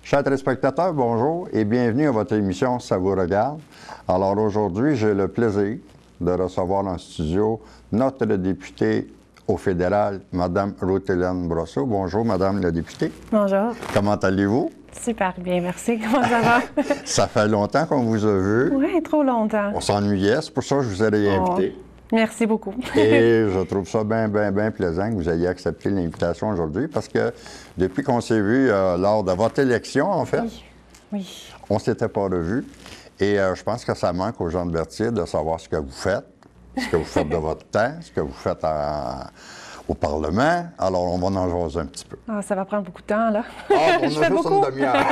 Chers téléspectateurs, bonjour et bienvenue à votre émission Ça vous regarde. Alors aujourd'hui, j'ai le plaisir de recevoir en studio notre députée au fédéral, Mme Ruth-Hélène Brosseau. Bonjour, Madame la députée. Bonjour. Comment allez-vous? Super bien, merci. Comment ça va? Ça fait longtemps qu'on vous a vu. Oui, trop longtemps. On s'ennuyait, c'est pour ça que je vous ai réinvité. Merci beaucoup. Et je trouve ça bien plaisant que vous ayez accepté l'invitation aujourd'hui parce que depuis qu'on s'est vu lors de votre élection, en fait, Oui. on ne s'était pas revus. Et je pense que ça manque aux gens de Berthier de savoir ce que vous faites de votre temps, ce que vous faites au Parlement. Alors, on va en jaser un petit peu. Ah, ça va prendre beaucoup de temps, là. Ah, on a juste une demi-heure.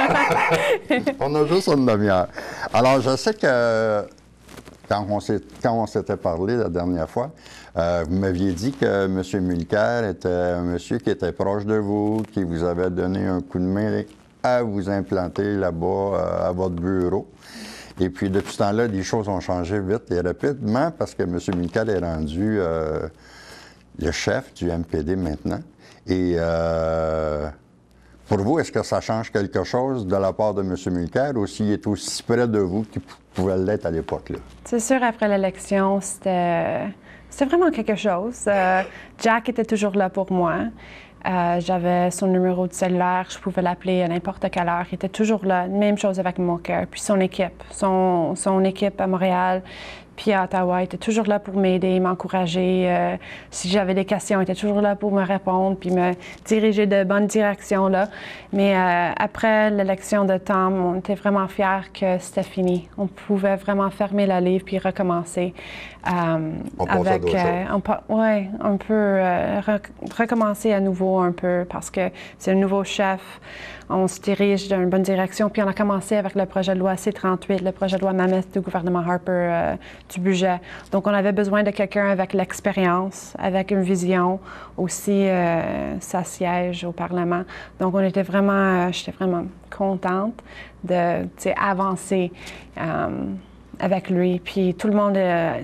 On a juste une demi-heure. Alors, je sais que quand on s'était parlé la dernière fois, vous m'aviez dit que M. Mulcair était un monsieur qui était proche de vous, qui vous avait donné un coup de main à vous implanter là-bas à votre bureau. Et puis, depuis ce temps-là, les choses ont changé vite et rapidement parce que M. Mulcair est rendu le chef du MPD maintenant. Et pour vous, est-ce que ça change quelque chose de la part de M. Mulcair ou s'il est aussi près de vous qu'il pouvait l'être à l'époque-là? C'est sûr, après l'élection, c'était vraiment quelque chose. Jack était toujours là pour moi. J'avais son numéro de cellulaire, je pouvais l'appeler à n'importe quelle heure. Il était toujours là. Même chose avec Mulcair. Puis son équipe, son équipe à Montréal, puis à Ottawa, il était toujours là pour m'aider, m'encourager. Si j'avais des questions, il était toujours là pour me répondre, puis me diriger de bonne direction, là. Mais après l'élection de Tom, on était vraiment fiers que c'était fini. On pouvait vraiment fermer le livre puis recommencer. On passe à d'autres choses. Oui, un peu recommencer à nouveau un peu parce que c'est un nouveau chef. On se dirige dans une bonne direction. Puis on a commencé avec le projet de loi C-38, le projet de loi Mammoth du gouvernement Harper du budget. Donc on avait besoin de quelqu'un avec l'expérience, avec une vision, aussi sa siège au Parlement. Donc j'étais vraiment contente de avancer avec lui. Puis tout le monde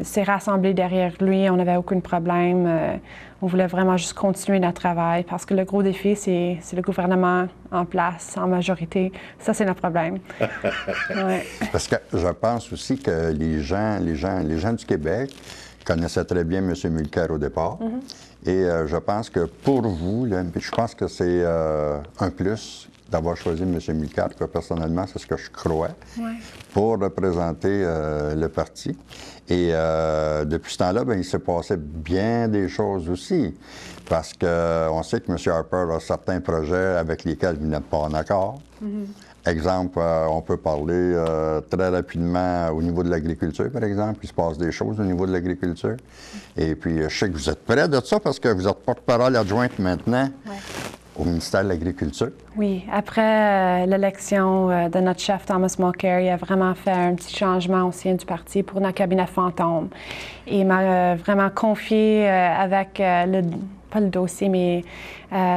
s'est rassemblé derrière lui. On n'avait aucun problème. On voulait vraiment juste continuer notre travail parce que le gros défi, c'est le gouvernement en place, en majorité. Ça, c'est notre problème. Ouais. Parce que je pense aussi que les gens du Québec connaissaient très bien M. Mulcair au départ. Et je pense que pour vous, je pense que c'est un plus d'avoir choisi M. Mulcair, que personnellement, c'est ce que je crois, pour représenter le parti. Et depuis ce temps-là, il s'est passé bien des choses aussi, parce qu'on sait que M. Harper a certains projets avec lesquels vous n'êtes pas en accord. Exemple, on peut parler très rapidement au niveau de l'agriculture, par exemple. Il se passe des choses au niveau de l'agriculture. Et puis, je sais que vous êtes près de ça parce que vous êtes porte-parole adjointe maintenant au ministère de l'Agriculture. Oui, après l'élection de notre chef Thomas Mulcair, il a vraiment fait un petit changement au sein du parti pour notre cabinet fantôme. Il m'a vraiment confié avec pas le dossier, mais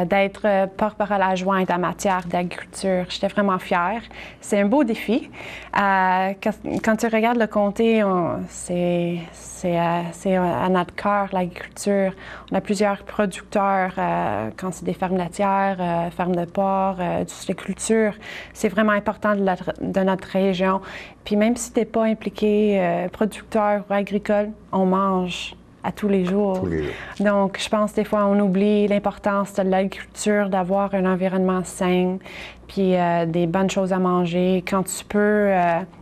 d'être porte-parole adjointe en matière d'agriculture. J'étais vraiment fière. C'est un beau défi. Quand tu regardes le comté, c'est à notre cœur, l'agriculture. On a plusieurs producteurs, quand c'est des fermes laitières, fermes de porc, de culture. C'est vraiment important de notre région. Puis même si tu n'es pas impliqué producteur ou agricole, on mange à tous les jours. Donc, je pense des fois, on oublie l'importance de l'agriculture, d'avoir un environnement sain, puis des bonnes choses à manger. Quand tu peux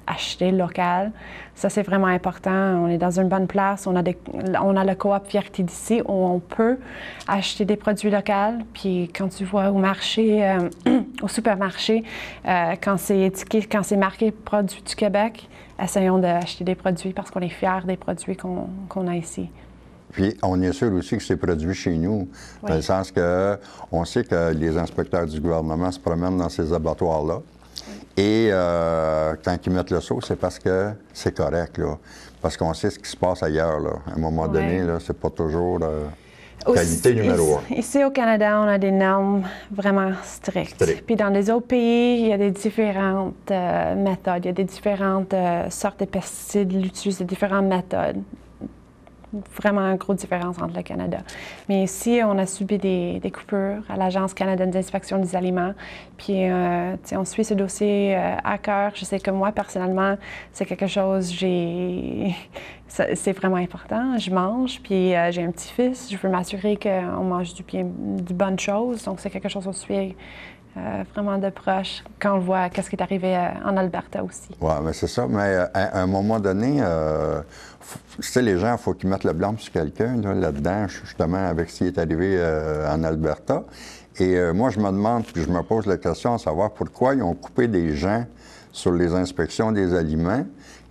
acheter local, ça, c'est vraiment important. On est dans une bonne place. On a le coop Fierté d'ici où on peut acheter des produits locaux. Puis quand tu vois au marché, au supermarché, quand c'est étiqueté, quand c'est marqué « Produits du Québec », essayons d'acheter des produits parce qu'on est fiers des produits qu'on a ici. Puis, on est sûr aussi que c'est produit chez nous, dans le sens que on sait que les inspecteurs du gouvernement se promènent dans ces abattoirs-là. Et quand ils mettent le saut, c'est parce que c'est correct, là. Parce qu'on sait ce qui se passe ailleurs, là. À un moment donné, là, c'est pas toujours qualité numéro un. Ici, au Canada, on a des normes vraiment strictes. Puis dans les autres pays, il y a des différentes méthodes. Il y a des différentes sortes de pesticides. Ils utilisent différentes méthodes. vraiment une grosse différence entre le Canada. Mais ici, on a subi des coupures à l'Agence canadienne d'inspection des aliments. Puis, on suit ce dossier à cœur. Je sais que moi, personnellement, c'est quelque chose, c'est vraiment important. Je mange, puis j'ai un petit-fils. Je veux m'assurer qu'on mange du bonnes choses. Donc, c'est quelque chose qu'on suit vraiment de proche quand on voit qu'est-ce qui est arrivé en Alberta aussi. Oui, mais c'est ça. Mais à un moment donné, tu sais, les gens, il faut qu'ils mettent le blanc sur quelqu'un là-dedans, justement, avec ce qui est arrivé en Alberta. Et moi, je me demande, puis je me pose la question à savoir pourquoi ils ont coupé des gens sur les inspections des aliments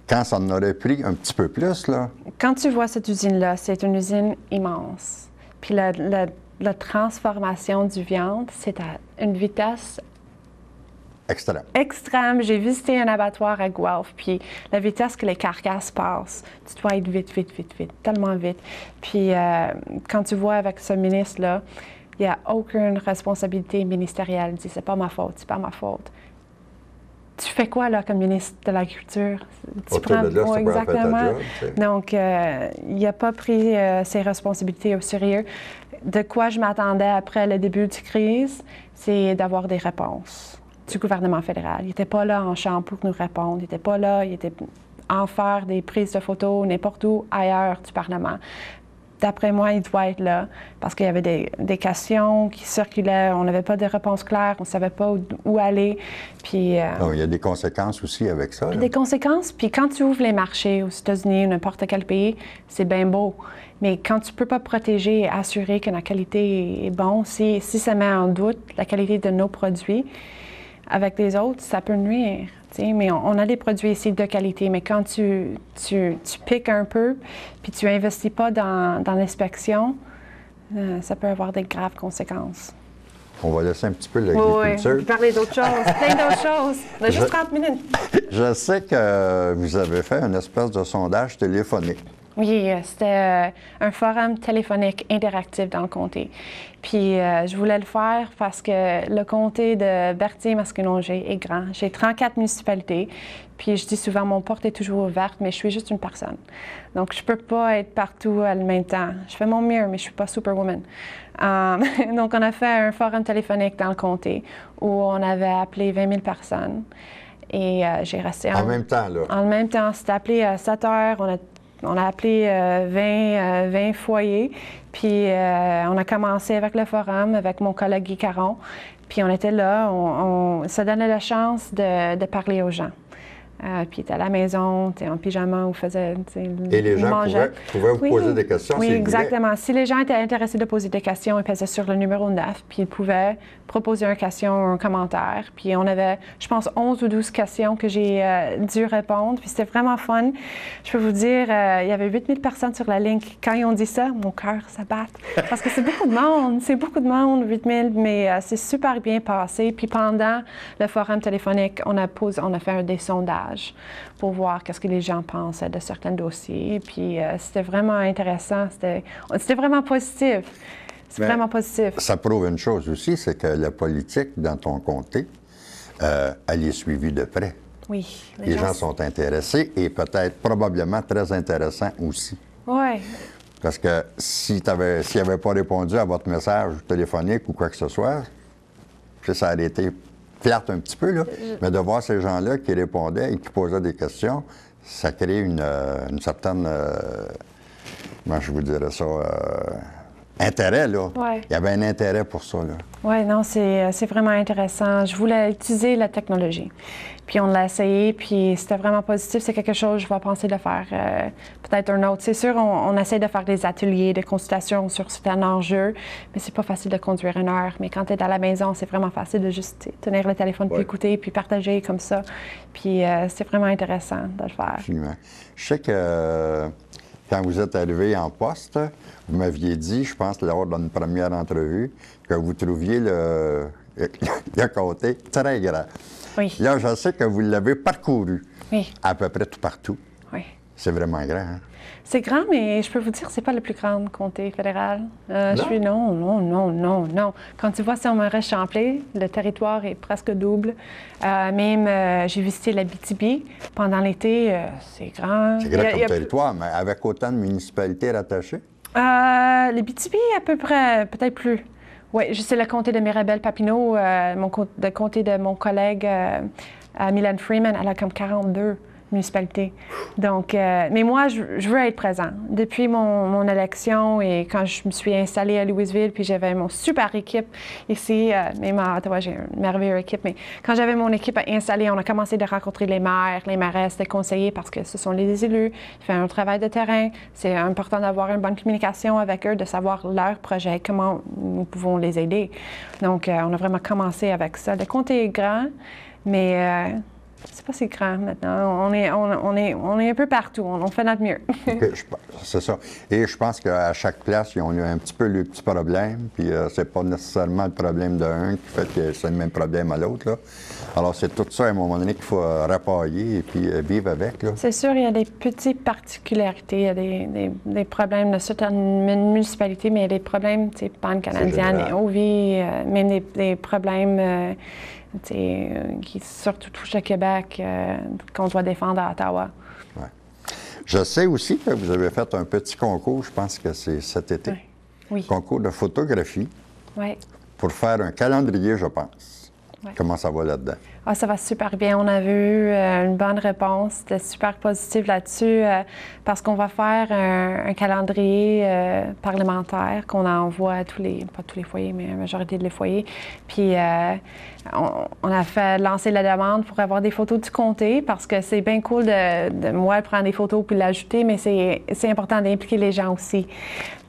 quand ça en aurait pris un petit peu plus, là. Quand tu vois cette usine-là, c'est une usine immense. Puis la transformation du viande, c'est à une vitesse extrême. Extrême. J'ai visité un abattoir à Guelph, puis la vitesse que les carcasses passent, tu dois être vite, tellement vite. Puis quand tu vois avec ce ministre-là, il n'y a aucune responsabilité ministérielle. Il dit, c'est pas ma faute, c'est pas ma faute. Tu fais quoi, là, comme ministre de l'Agriculture? Tu prends... là, exactement. Job, donc, il n'a pas pris ses responsabilités au sérieux. De quoi je m'attendais après le début de crise, c'est d'avoir des réponses du gouvernement fédéral. Il n'était pas là en chambre pour nous répondre. Il n'était pas là, il était en faire des prises de photos n'importe où ailleurs du Parlement. D'après moi, il doit être là parce qu'il y avait des questions qui circulaient. On n'avait pas de réponse claire, on ne savait pas où aller. Puis, non, il y a des conséquences aussi avec ça. Des conséquences. Puis quand tu ouvres les marchés aux États-Unis ou n'importe quel pays, c'est bien beau. Mais quand tu ne peux pas protéger et assurer que la qualité est bonne, si ça met en doute la qualité de nos produits avec les autres, ça peut nuire. Mais on a des produits ici de qualité, mais quand tu piques un peu puis tu n'investis pas dans l'inspection, ça peut avoir des graves conséquences. On va laisser un petit peu l'agriculture. Oui, parler d'autres choses, plein d'autres choses. On a juste 30 minutes. Je sais que vous avez fait une espèce de sondage téléphonique. Oui, c'était un forum téléphonique interactif dans le comté. Puis je voulais le faire parce que le comté de Berthier-Masquinongé est grand. J'ai 34 municipalités. Puis je dis souvent, mon porte est toujours ouverte, mais je suis juste une personne. Donc je peux pas être partout en même temps. Je fais mon mieux, mais je suis pas Superwoman. Donc on a fait un forum téléphonique dans le comté où on avait appelé 20 000 personnes. Et j'ai resté... En même temps, là? En même temps. C'était appelé à 7 heures. On a appelé 20 foyers, puis on a commencé avec le forum, avec mon collègue Guy Caron, puis on était là, on se donnait la chance de parler aux gens. Puis à la maison, en pyjama, on faisait... Et les gens pouvaient vous poser des questions oui, s'ils exactement. voulaient. Si les gens étaient intéressés de poser des questions, ils pesaient sur le numéro 9, puis ils pouvaient proposer une question ou un commentaire. Puis on avait, je pense, 11 ou 12 questions que j'ai dû répondre. Puis c'était vraiment fun. Je peux vous dire, il y avait 8000 personnes sur la ligne. Quand ils ont dit ça, mon cœur s'abat. Parce que c'est beaucoup de monde. C'est beaucoup de monde, 8000, mais c'est super bien passé. Puis pendant le forum téléphonique, on a fait des sondages pour voir qu'est-ce que les gens pensent de certains dossiers. Puis c'était vraiment intéressant. C'était vraiment positif. C'est vraiment positif. Ça prouve une chose aussi, c'est que la politique dans ton comté, elle est suivie de près. Oui. Les gens sont intéressés et peut-être probablement très intéressants aussi. Oui. Parce que s'ils n'avaient pas répondu à votre message téléphonique ou quoi que ce soit, ça aurait été plate un petit peu, là. Mais de voir ces gens-là qui répondaient et qui posaient des questions, ça crée une certaine, comment je vous dirais ça, intérêt, là. Ouais. Il y avait un intérêt pour ça, là. Oui, non, c'est vraiment intéressant. Je voulais utiliser la technologie. Puis on l'a essayé, puis c'était vraiment positif. C'est quelque chose, je vais penser de faire peut-être un autre. C'est sûr, on essaie de faire des ateliers, des consultations sur certains enjeux, mais c'est pas facile de conduire une heure. Mais quand tu es à la maison, c'est vraiment facile de juste tenir le téléphone, puis écouter, puis partager comme ça. Puis c'est vraiment intéressant de le faire. Absolument. Je sais que quand vous êtes arrivé en poste, vous m'aviez dit, je pense, lors d'une première entrevue, que vous trouviez le comté très grand. Oui. Là, je sais que vous l'avez parcouru oui. à peu près tout partout. Oui. C'est vraiment grand, hein? C'est grand, mais je peux vous dire, c'est pas le plus grand comté fédéral. Je suis non. Quand tu vois Saint-Maurice-Champlain, le territoire est presque double. Même, j'ai visité l'Abitibi pendant l'été, c'est grand. C'est grand comme territoire, mais avec autant de municipalités rattachées? L'Abitibi, à peu près, peut-être plus. Oui, je sais le comté de Mirabel-Papineau, le comté de mon collègue Mylène Freeman, elle a comme 42 municipalités. Donc, mais moi, je veux être présent. Depuis mon élection et quand je me suis installée à Louisville, puis j'avais mon super équipe ici, même à Ottawa, j'ai une merveilleuse équipe, mais quand j'avais mon équipe installée, on a commencé de rencontrer les maires, les mairesses, les conseillers, parce que ce sont les élus, ils font un travail de terrain. C'est important d'avoir une bonne communication avec eux, de savoir leurs projets, comment nous pouvons les aider. Donc, on a vraiment commencé avec ça. Le comté est grand, mais c'est pas si grand maintenant. On est un peu partout. On fait notre mieux. C'est ça. Et je pense qu'à chaque place, ils ont eu un petit peu le petit problème. Puis c'est pas nécessairement le problème d'un qui fait que c'est le même problème à l'autre. Alors c'est tout ça à un moment donné qu'il faut rapailler et puis vivre avec. C'est sûr, il y a des petites particularités. Il y a des problèmes de certaines municipalités, mais il y a des problèmes, tu sais, pan-canadiennes, OVI, même des problèmes qui surtout touchent le Québec, qu'on doit défendre à Ottawa. Ouais. Je sais aussi que vous avez fait un petit concours, je pense que c'est cet été. Oui. Concours de photographie. Oui. Pour faire un calendrier, je pense. Ouais. Comment ça va là-dedans? Ah, ça va super bien. On avait eu une bonne réponse. C'était super positif là-dessus parce qu'on va faire un calendrier parlementaire qu'on envoie à pas tous les foyers, mais la majorité des foyers. Puis on a fait lancer la demande pour avoir des photos du comté parce que c'est bien cool de moi prendre des photos puis l'ajouter, mais c'est important d'impliquer les gens aussi.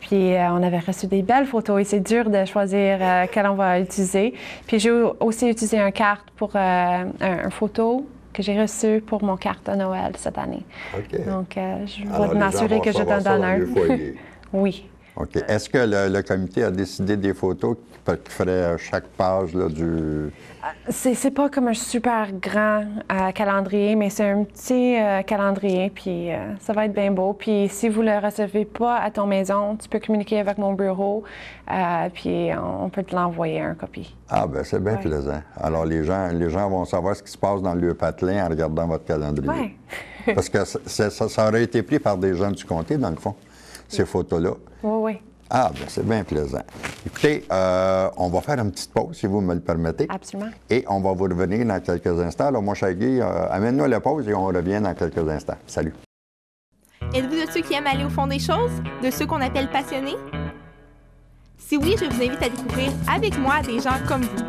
Puis on avait reçu des belles photos et c'est dur de choisir quelle on va utiliser. Puis j'ai aussi utilisé une carte pour un photo que j'ai reçu pour mon carte de Noël cette année. OK. Donc, je vais m'assurer que je t'en donne un. Oui. OK. Est-ce que le comité a décidé des photos qui feraient chaque page là, du... C'est pas comme un super grand calendrier, mais c'est un petit calendrier, puis ça va être bien beau. Puis si vous le recevez pas à ton maison, tu peux communiquer avec mon bureau, puis on peut te l'envoyer en copie. Ah, bien, c'est bien plaisant. Alors, les gens vont savoir ce qui se passe dans le patelin en regardant votre calendrier. Oui. Parce que ça aurait été pris par des gens du comté, dans le fond, ces photos-là. Oui. Ah, bien, c'est bien plaisant. Écoutez, on va faire une petite pause, si vous me le permettez. Absolument. Et on va vous revenir dans quelques instants. Alors, moi, Shaggy, amène-nous la pause et on revient dans quelques instants. Salut. Êtes-vous de ceux qui aiment aller au fond des choses? De ceux qu'on appelle passionnés? Si oui, je vous invite à découvrir avec moi des gens comme vous.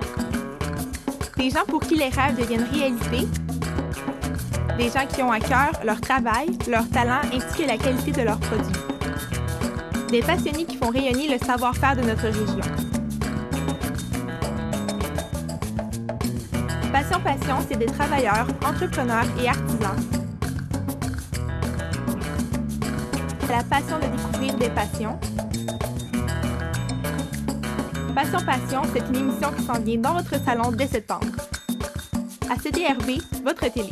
Des gens pour qui les rêves deviennent réalité. Des gens qui ont à cœur leur travail, leur talent ainsi que la qualité de leurs produits. Des passionnés qui font rayonner le savoir-faire de notre région. Passion, c'est des travailleurs, entrepreneurs et artisans. C'est la passion de découvrir des passions. Passion, c'est une émission qui s'en vient dans votre salon dès septembre. À CDRB, votre télé.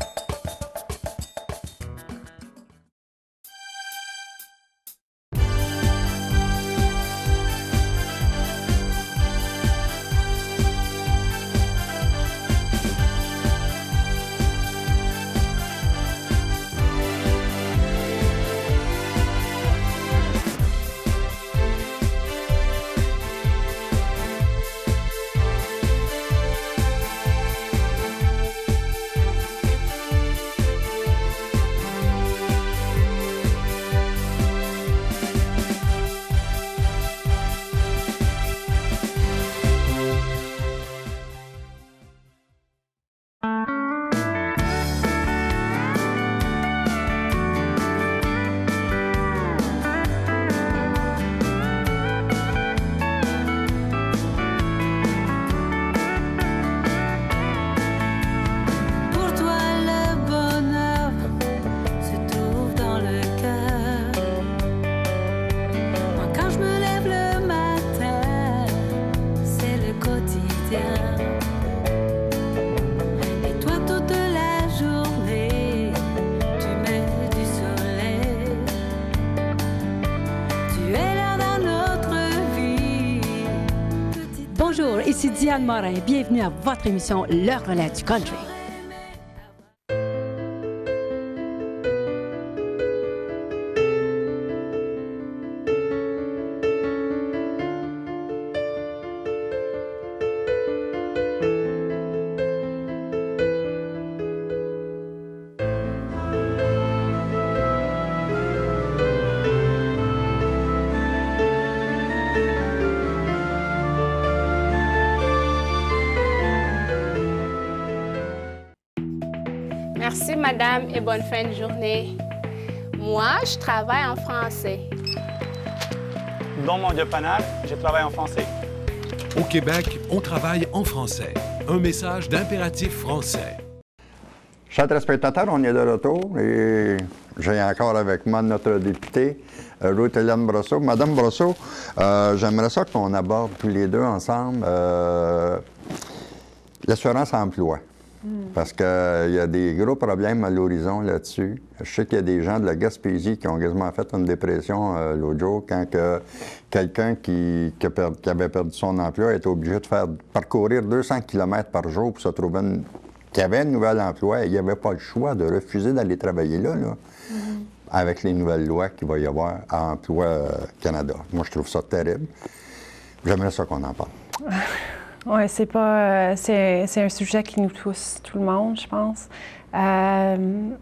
ici Diane Morin. Bienvenue à votre émission Le Relais du Country. Merci, madame, et bonne fin de journée. Moi, je travaille en français. Dans mon dépannage, je travaille en français. Au Québec, on travaille en français. Un message d'impératif français. Chers téléspectateurs, on est de retour et j'ai encore avec moi notre députée, Ruth-Hélène Brosseau. Madame Brosseau, j'aimerais ça qu'on aborde tous les deux ensemble l'assurance-emploi. Parce qu'il y a des gros problèmes à l'horizon là-dessus. Je sais qu'il y a des gens de la Gaspésie qui ont quasiment fait une dépression l'autre jour quand quelqu'un qui avait perdu son emploi était obligé de parcourir 200 km par jour pour se trouver qui avait un nouvel emploi et il n'y avait pas le choix de refuser d'aller travailler là, avec les nouvelles lois qu'il va y avoir à Emploi Canada. Moi, je trouve ça terrible. J'aimerais ça qu'on en parle. Oui, c'est un sujet qui nous touche tout le monde, je pense. Dans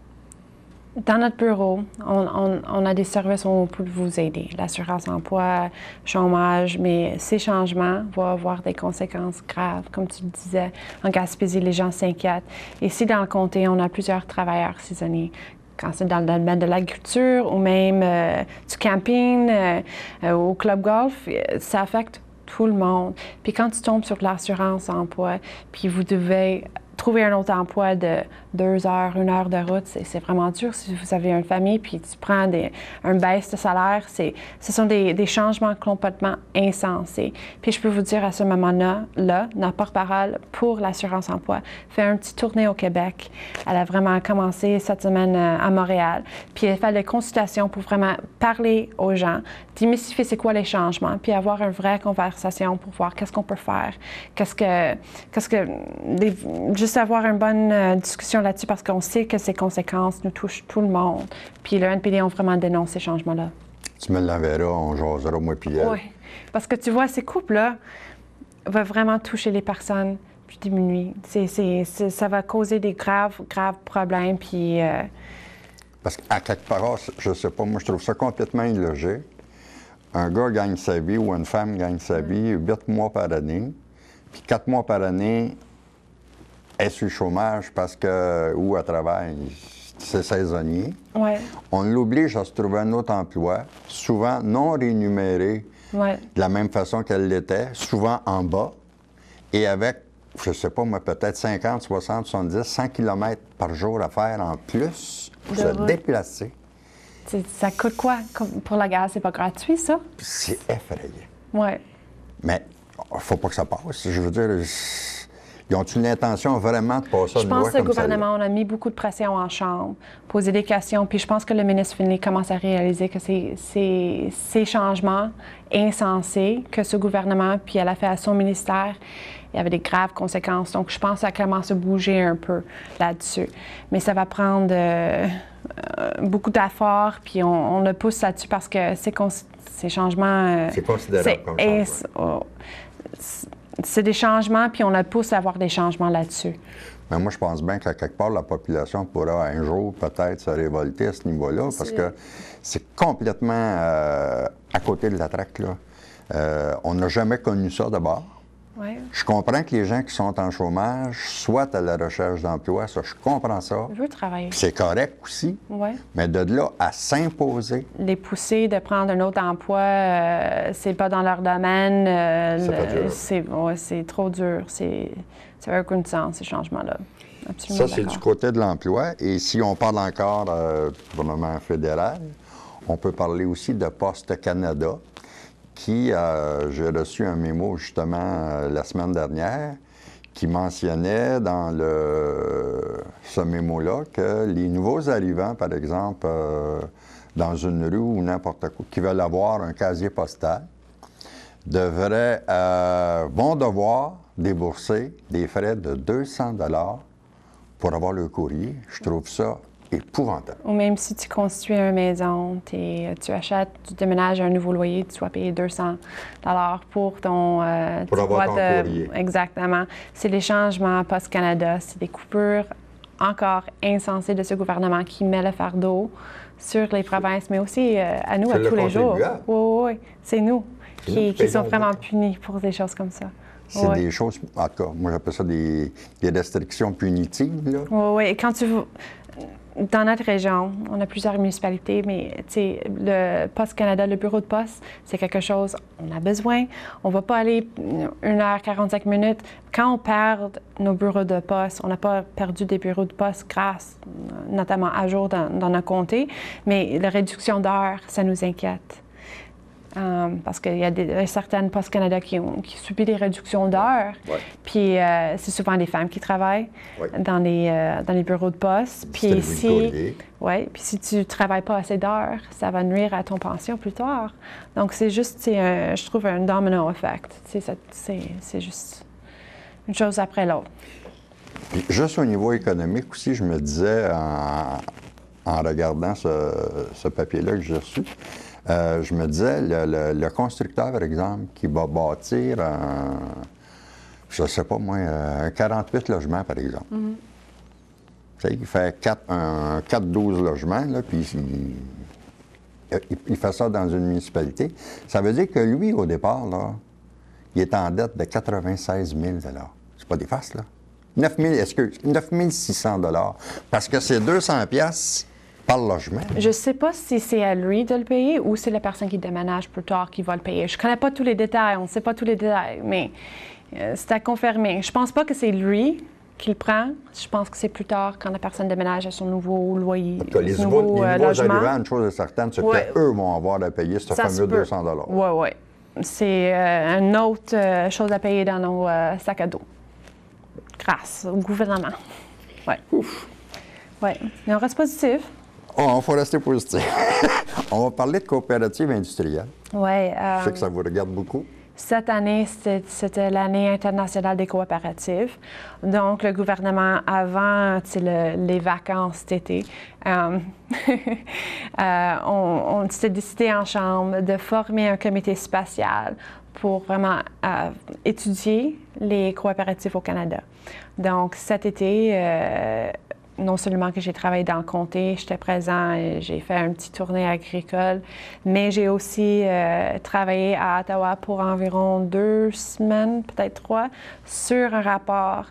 notre bureau, on a des services où on peut vous aider. L'assurance-emploi, chômage, mais ces changements vont avoir des conséquences graves. Comme tu le disais, en Gaspésie, les gens s'inquiètent. Ici, dans le comté, on a plusieurs travailleurs saisonniers. Quand c'est dans le domaine de l'agriculture ou même du camping, au club golf, ça affecte tout le monde. Puis quand tu tombes sur l'assurance-emploi, puis vous devez trouver un autre emploi de 2 heures, 1 heure de route, c'est vraiment dur si vous avez une famille, puis tu prends un baisse de salaire. Ce sont des changements complètement insensés. Puis je peux vous dire à ce moment-là, notre porte-parole pour l'assurance-emploi fait un petit tournée au Québec. Elle a vraiment commencé cette semaine à Montréal. Puis elle fait des consultations pour vraiment parler aux gens, démystifier c'est quoi les changements, puis avoir une vraie conversation pour voir qu'est-ce qu'on peut faire, juste avoir une bonne discussion là-dessus parce qu'on sait que ces conséquences nous touchent tout le monde. Puis le NPD ont vraiment dénoncé ces changements-là. Tu me l'enverras, on jasera, moi puis elle. Oui, parce que tu vois, ces couples-là vont vraiment toucher les personnes plus diminuées. Ça va causer des graves problèmes, puis... Parce qu'à quelque part, je sais pas, moi je trouve ça complètement illogique. Un gars gagne sa vie ou une femme gagne sa vie 8 mois par année, puis 4 mois par année, est sur le chômage parce que, ou à travail, c'est saisonnier. Ouais. On l'oblige à se trouver un autre emploi, souvent non rémunéré de la même façon qu'elle l'était, souvent en bas, et avec, je sais pas moi, peut-être 50, 60, 70, 100 km par jour à faire en plus pour se déplacer. Ça coûte quoi? Pour la gaz, c'est pas gratuit, ça? C'est effrayant. Oui. Mais il faut pas que ça passe. Je veux dire... Ils ont-ils l'intention vraiment de passer une loi comme ça? Je pense que le gouvernement, on a mis beaucoup de pression en chambre, poser des questions, puis je pense que le ministre Finlay commence à réaliser que ces changements insensés que ce gouvernement, puis elle a fait à son ministère, il y avait des graves conséquences. Donc, je pense que ça commence à bouger un peu là-dessus. Mais ça va prendre beaucoup d'efforts, puis on le pousse là-dessus parce que ces changements... c'est considérable comme changement. C'est des changements, puis on le pousse à avoir des changements là-dessus. Mais moi, je pense bien qu'à quelque part, la population pourra un jour peut-être se révolter à ce niveau-là, parce que c'est complètement à côté de la traque, là. On n'a jamais connu ça d'abord. Ouais. Je comprends que les gens qui sont en chômage soient à la recherche d'emploi, ça, je comprends ça. Je veux travailler. C'est correct aussi, mais de là à s'imposer. Les pousser de prendre un autre emploi, c'est pas dans leur domaine. C'est trop dur. Ça n'a aucun sens, ces changements-là. Absolument. Ça, c'est du côté de l'emploi. Et si on parle encore du gouvernement fédéral, on peut parler aussi de Poste Canada, qui, j'ai reçu un mémo justement la semaine dernière, qui mentionnait dans ce mémo-là que les nouveaux arrivants, par exemple, dans une rue ou n'importe quoi, qui veulent avoir un casier postal, vont devoir débourser des frais de 200 $ pour avoir le courrier. Je trouve ça épouvantable. Ou même si tu construis une maison, tu achètes, tu déménages un nouveau loyer, tu dois payer 200 $ pour ton... Pour avoir ton courrier. Exactement. C'est les changements Poste Canada, c'est des coupures encore insensées de ce gouvernement qui met le fardeau sur les provinces, mais aussi à nous, à tous les jours. Oui, c'est nous qui sont vraiment punis pour des choses comme ça. C'est des choses, en tout cas, moi j'appelle ça des restrictions punitives, là. Oui, et quand dans notre région, on a plusieurs municipalités, mais le Poste Canada, le bureau de poste, c'est quelque chose, on a besoin. On ne va pas aller 1h45. Quand on perd nos bureaux de poste, on n'a pas perdu des bureaux de poste grâce, notamment à jour dans nos comtés, mais la réduction d'heures, ça nous inquiète. Parce qu'il y a certaines Postes Canada qui subissent des réductions d'heures. Ouais. Puis c'est souvent des femmes qui travaillent dans les bureaux de poste. Puis si tu ne travailles pas assez d'heures, ça va nuire à ton pension plus tard. Donc c'est juste, je trouve, un domino effect. C'est juste une chose après l'autre. Juste au niveau économique aussi, je me disais, en regardant ce papier-là que j'ai reçu, je me disais, le constructeur, par exemple, qui va bâtir je ne sais pas moi, 48 logements, par exemple. Mm-hmm. Il fait 4-12 logements, là, puis il fait ça dans une municipalité. Ça veut dire que lui, au départ, là, il est en dette de 96 000 $. C'est pas des farces, là. 9 600 $. Parce que c'est 200 piastres par logement. Je ne sais pas si c'est à lui de le payer ou c'est la personne qui déménage plus tard qui va le payer. Je ne connais pas tous les détails, on ne sait pas tous les détails, mais c'est à confirmer. Je ne pense pas que c'est lui qui le prend. Je pense que c'est plus tard quand la personne déménage à son nouveau loyer. Les nouveaux arrivants, une chose est certaine, c'est qu'eux vont avoir à payer ce fameux 200 $. Oui. C'est une autre chose à payer dans nos sacs à dos. Grâce au gouvernement. Oui. Oui. Mais on reste positif. Il faut rester positif. On va parler de coopérative industrielle. Oui. Je sais que ça vous regarde beaucoup. Cette année, c'était l'année internationale des coopératives. Donc, le gouvernement, avant les vacances d'été, on s'est décidé en Chambre de former un comité spatial pour vraiment étudier les coopératives au Canada. Donc, cet été, non seulement que j'ai travaillé dans le comté, j'étais présent et j'ai fait un petit tournée agricole, mais j'ai aussi travaillé à Ottawa pour environ 2 semaines, peut-être 3, sur un rapport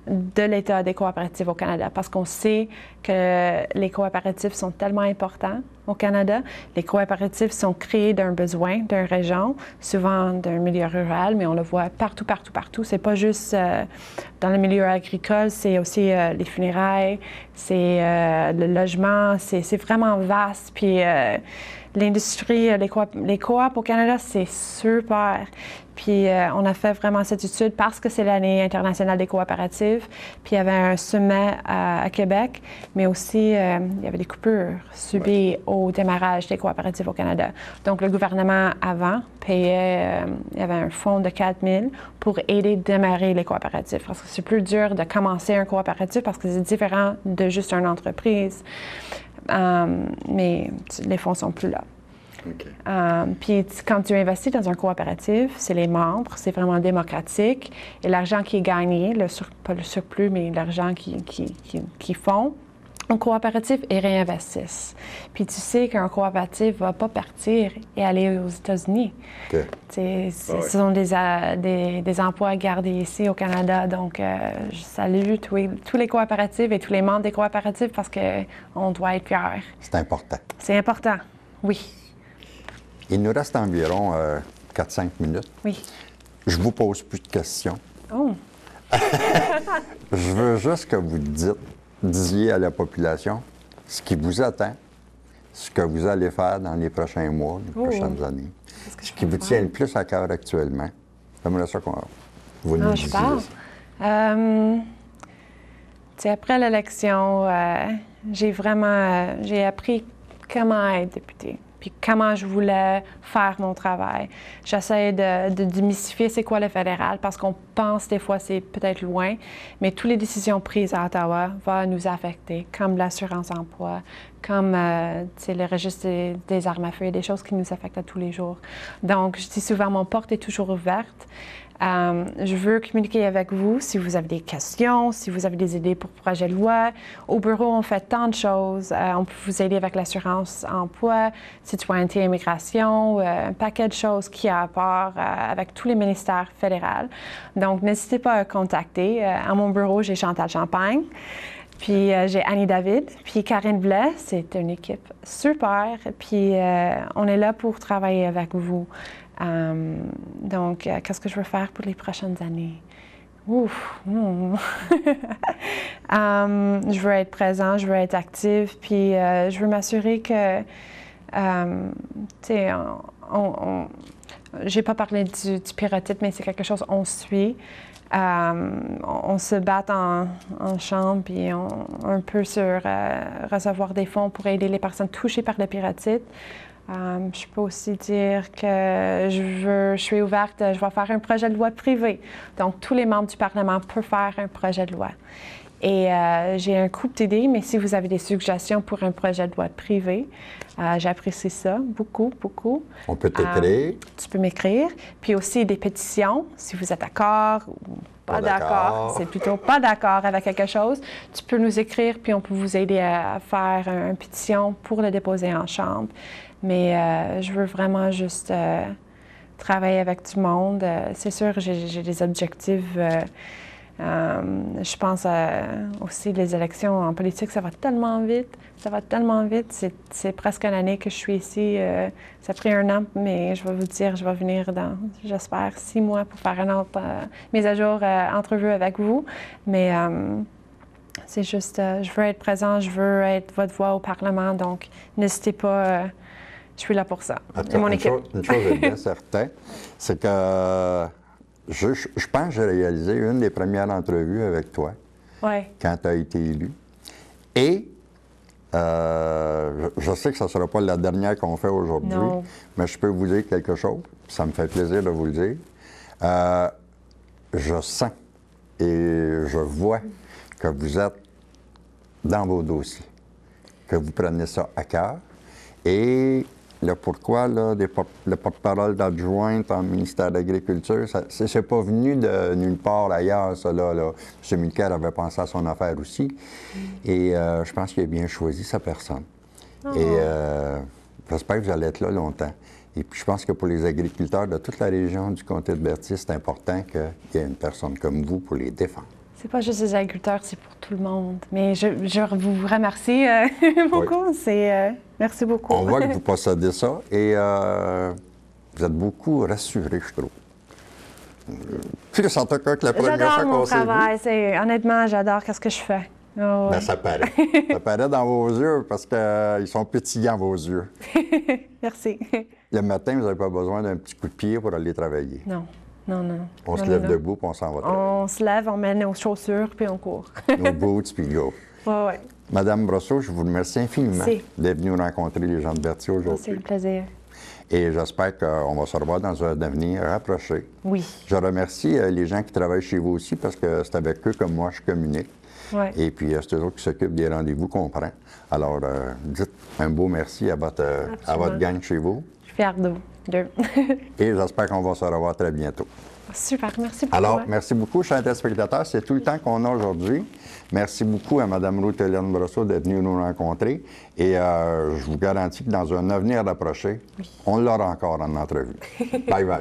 de l'état des coopératives au Canada, parce qu'on sait que les coopératives sont tellement importants au Canada. Les coopératives sont créées d'un besoin, d'une région, souvent d'un milieu rural, mais on le voit partout, partout, partout. C'est pas juste dans le milieu agricole, c'est aussi les funérailles, c'est le logement, c'est vraiment vaste. Puis l'industrie, les coops au Canada, c'est super. Puis on a fait vraiment cette étude parce que c'est l'année internationale des coopératives. Puis il y avait un sommet à Québec, mais aussi il y avait des coupures subies au démarrage des coopératives au Canada. Donc le gouvernement avant payait, il y avait un fonds de 4 000 pour aider à démarrer les coopératives. Parce que c'est plus dur de commencer un coopérative parce que c'est différent de juste une entreprise. Mais les fonds sont plus là. Okay. Puis quand tu investis dans un coopérative, c'est les membres, c'est vraiment démocratique. Et l'argent qui est gagné, pas le surplus, mais l'argent qu'ils font, un coopératif, ils réinvestissent. Puis tu sais qu'un coopératif ne va pas partir et aller aux États-Unis. Okay. Ce sont des emplois gardés ici au Canada. Donc, je salue tous les coopératives et tous les membres des coopératives parce qu'on doit être fiers. C'est important. C'est important, oui. Il nous reste environ 4-5 minutes. Oui. Je vous pose plus de questions. Oh! Je veux juste que vous disiez à la population ce qui vous attend, ce que vous allez faire dans les prochains mois, les prochaines années, ce qui vous tient le plus à cœur actuellement. J'aimerais ça qu'on vous nous disiez. Après l'élection, j'ai appris comment être député. puis comment je voulais faire mon travail. J'essaie de démystifier c'est quoi le fédéral, parce qu'on pense des fois c'est peut-être loin, mais toutes les décisions prises à Ottawa vont nous affecter, comme l'assurance-emploi, comme le registre des armes à feu, et des choses qui nous affectent à tous les jours. Donc, je dis souvent, mon porte est toujours ouverte. Je veux communiquer avec vous si vous avez des questions, si vous avez des idées pour projet de loi. Au bureau, on fait tant de choses. On peut vous aider avec l'assurance-emploi, citoyenneté et immigration, un paquet de choses qui a rapport avec tous les ministères fédéraux. Donc, n'hésitez pas à contacter. À mon bureau, j'ai Chantal Champagne, puis j'ai Annie David, puis Karine Blais. C'est une équipe super, puis on est là pour travailler avec vous. Donc, qu'est-ce que je veux faire pour les prochaines années? Ouf! Je veux être présent, je veux être active, puis je veux m'assurer que, j'ai pas parlé du piratisme, mais c'est quelque chose qu'on suit. On se bat en chambre, puis un peu sur recevoir des fonds pour aider les personnes touchées par le piratisme. Je peux aussi dire que je suis ouverte, je vais faire un projet de loi privé. Donc, tous les membres du Parlement peuvent faire un projet de loi. Et j'ai un couple d'idées, mais si vous avez des suggestions pour un projet de loi privé, j'apprécie ça beaucoup, beaucoup. On peut t'écrire. Tu peux m'écrire. Puis aussi des pétitions, si vous êtes d'accord ou pas d'accord. C'est plutôt pas d'accord avec quelque chose. Tu peux nous écrire, puis on peut vous aider à faire une pétition pour le déposer en chambre. Mais je veux vraiment juste travailler avec du monde. C'est sûr, j'ai des objectifs. Je pense aussi les élections en politique, ça va tellement vite. Ça va tellement vite. C'est presque une année que je suis ici. Ça a pris 1 an, mais je vais vous dire, je vais venir dans, j'espère, 6 mois pour faire une autre mise à jour entrevue avec vous. Mais c'est juste, je veux être présent, je veux être votre voix au Parlement. Donc, n'hésitez pas. Je suis là pour ça. C'est mon équipe. Une chose est bien certaine, c'est que je pense que j'ai réalisé une des premières entrevues avec toi quand tu as été élu. Et je sais que ce ne sera pas la dernière qu'on fait aujourd'hui, mais je peux vous dire quelque chose. Ça me fait plaisir de vous le dire. Je sens et je vois que vous êtes dans vos dossiers, que vous prenez ça à cœur. Et le pourquoi, là, le porte-parole d'adjointe en ministère de l'Agriculture, c'est pas venu de nulle part ailleurs, ça, là. M. Mulcair avait pensé à son affaire aussi. Et je pense qu'il a bien choisi sa personne. Et j'espère que vous allez être là longtemps. Et puis, je pense que pour les agriculteurs de toute la région du comté de Berthier, c'est important qu'il y ait une personne comme vous pour les défendre. C'est pas juste les agriculteurs, c'est pour tout le monde. Mais je vous remercie beaucoup. Merci beaucoup. On voit que vous possédez ça et vous êtes beaucoup rassurés, je trouve. Plus en tout cas que la première fois qu'on s'est vu. J'adore mon travail. Honnêtement, j'adore ce que je fais. Oh, ouais. Ça paraît. Ça paraît dans vos yeux parce qu'ils sont pétillants, vos yeux. Merci. Le matin, vous n'avez pas besoin d'un petit coup de pied pour aller travailler. Non. Non. On se lève debout, puis on s'en va travailler. On se lève, on met nos chaussures, puis on court. Nos boots, puis go. Oui. Madame Brosseau, je vous remercie infiniment d'être venue rencontrer les gens de Berthier aujourd'hui. C'est un plaisir. Et j'espère qu'on va se revoir dans un avenir rapproché. Oui. Je remercie les gens qui travaillent chez vous aussi, parce que c'est avec eux que moi je communique. Ouais. Et puis, c'est eux autres qui s'occupent des rendez-vous qu'on prend. Alors, dites un beau merci à votre gang chez vous. Je suis fière de vous. Et j'espère qu'on va se revoir très bientôt. Super, merci beaucoup. Alors, merci beaucoup, chers téléspectateurs. C'est tout le temps qu'on a aujourd'hui. Merci beaucoup à Mme Ruth-Hélène Brosseau d'être venue nous rencontrer. Et je vous garantis que dans un avenir rapproché, on l'aura encore en entrevue. Bye bye.